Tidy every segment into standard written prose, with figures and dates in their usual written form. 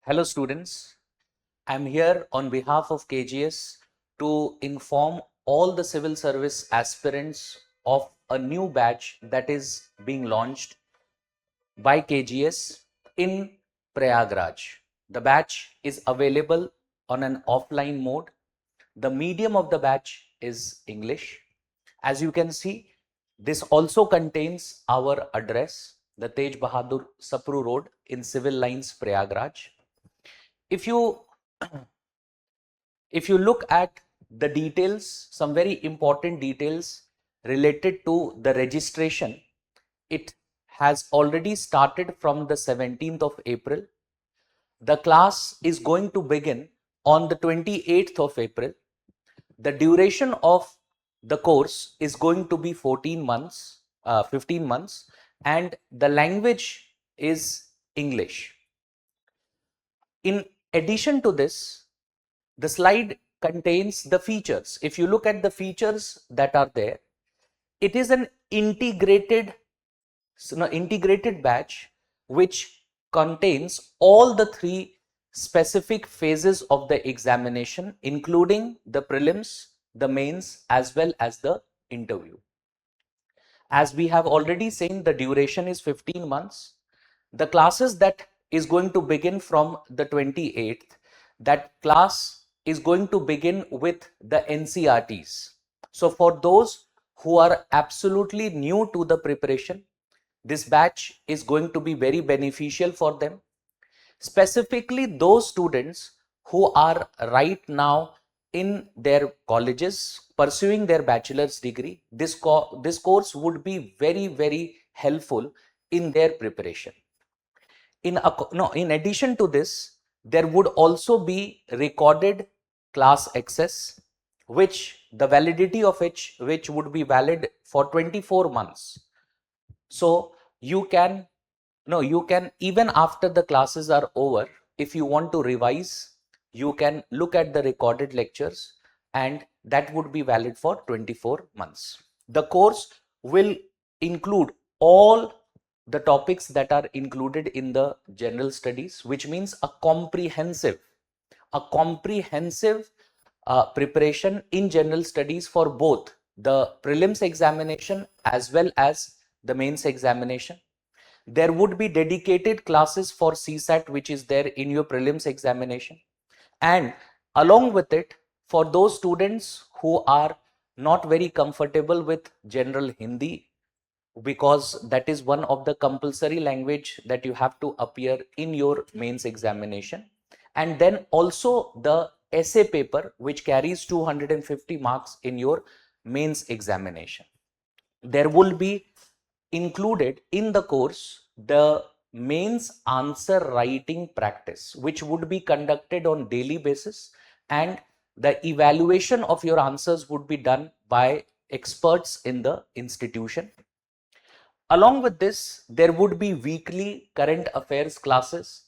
Hello students, I am here on behalf of KGS to inform all the civil service aspirants of a new batch that is being launched by KGS in Prayagraj. The batch is available on an offline mode. The medium of the batch is English. As you can see, this also contains our address, the Tej Bahadur Sapru Road in Civil Lines, Prayagraj. If you look at the details, some very important details related to the registration, it has already started from the 17th of April. The class is going to begin on the 28th of April. The duration of the course is going to be 15 months, and the language is English. In addition to this, the slide contains the features. If you look at the features that are there, it is an integrated batch which contains all the three specific phases of the examination, including the prelims, the mains, as well as the interview. As we have already seen, the duration is 15 months. The classes that is going to begin from the 28th, that class is going to begin with the NCERTs. So for those who are absolutely new to the preparation, this batch is going to be very beneficial for them. Specifically those students who are right now in their colleges pursuing their bachelor's degree, this course would be very helpful in their preparation. In addition to this, there would also be recorded class access, which the validity of which would be valid for 24 months. So you can even after the classes are over, if you want to revise, you can look at the recorded lectures, and that would be valid for 24 months. The course will include all the topics that are included in the general studies, which means a comprehensive preparation in general studies for both the prelims examination as well as the mains examination. There would be dedicated classes for CSAT, which is there in your prelims examination. And along with it, for those students who are not very comfortable with general Hindi, because that is one of the compulsory language that you have to appear in your mains examination. And then also the essay paper, which carries 250 marks in your mains examination. There will be included in the course the mains answer writing practice, which would be conducted on daily basis, and the evaluation of your answers would be done by experts in the institution. Along with this, there would be weekly current affairs classes,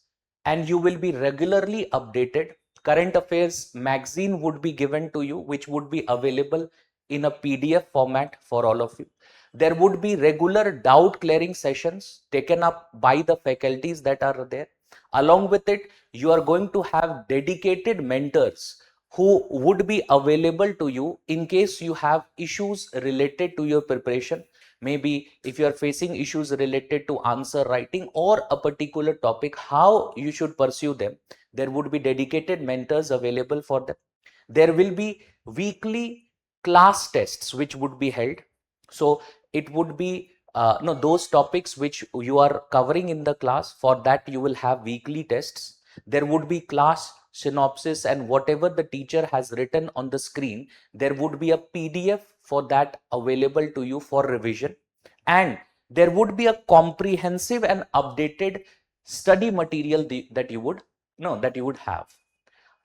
and you will be regularly updated. Current affairs magazine would be given to you, which would be available in a PDF format for all of you. There would be regular doubt clearing sessions taken up by the faculties that are there. Along with it, you are going to have dedicated mentors who would be available to you in case you have issues related to your preparation. Maybe if you are facing issues related to answer writing or a particular topic, how you should pursue them, there would be dedicated mentors available for them. There will be weekly class tests which would be held. So it would be those topics which you are covering in the class, for that you will have weekly tests. There would be class synopsis, and whatever the teacher has written on the screen, there would be a PDF for that available to you for revision. And there would be a comprehensive and updated study material that you would have.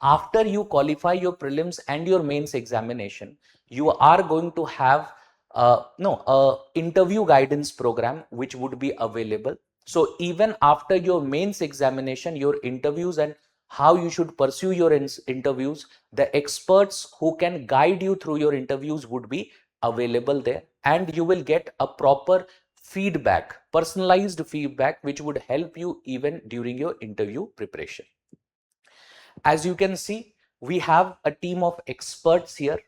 After you qualify your prelims and your mains examination, you are going to have a interview guidance program which would be available. So even after your mains examination, your interviews and how you should pursue your interviews, the experts who can guide you through your interviews would be available there, and you will get a proper feedback, personalized feedback, which would help you even during your interview preparation. As you can see, we have a team of experts here.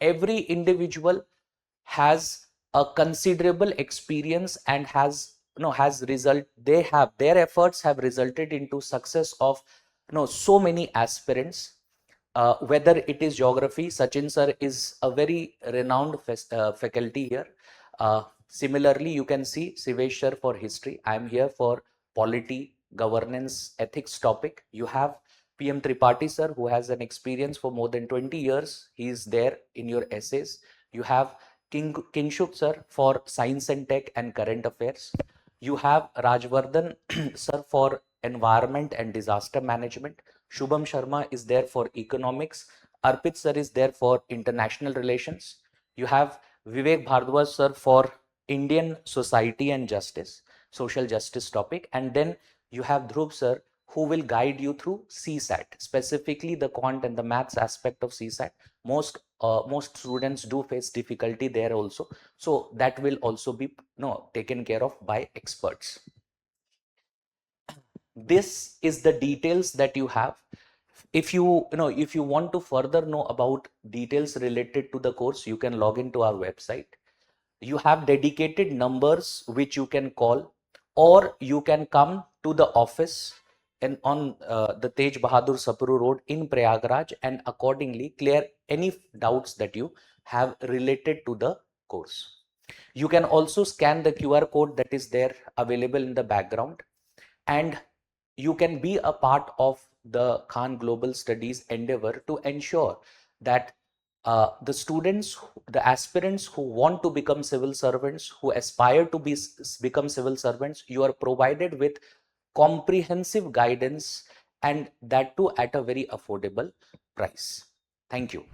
Every individual has a considerable experience and has result, they have, their efforts have resulted into success of so many aspirants. Whether it is geography, Sachin sir is a very renowned faculty here. Similarly, you can see Sivesh sir for history. I am here for polity, governance, ethics topic. You have PM Tripathi sir, who has an experience for more than 20 years. He is there in your essays. You have Kinshuk sir for science and tech and current affairs. You have Rajvardhan sir for environment and disaster management. Shubham Sharma is there for economics. Arpit sir is there for international relations. You have Vivek Bhardwaj sir for Indian society and justice, social justice topic. And then you have Dhruv sir, who will guide you through CSAT, specifically the quant and the maths aspect of CSAT. Most students do face difficulty there also. So that will also be taken care of by experts. This is the details that you have. If you want to further know about details related to the course, you can log into our website. You have dedicated numbers which you can call, or you can come to the office and on the Tej Bahadur Sapru Road in Prayagraj, and accordingly clear any doubts that you have related to the course. You can also scan the QR code that is there available in the background, and you can be a part of the Khan Global Studies endeavor to ensure that the students, the aspirants who want to become civil servants, who aspire to become civil servants, you are provided with comprehensive guidance, and that too at a very affordable price. Thank you.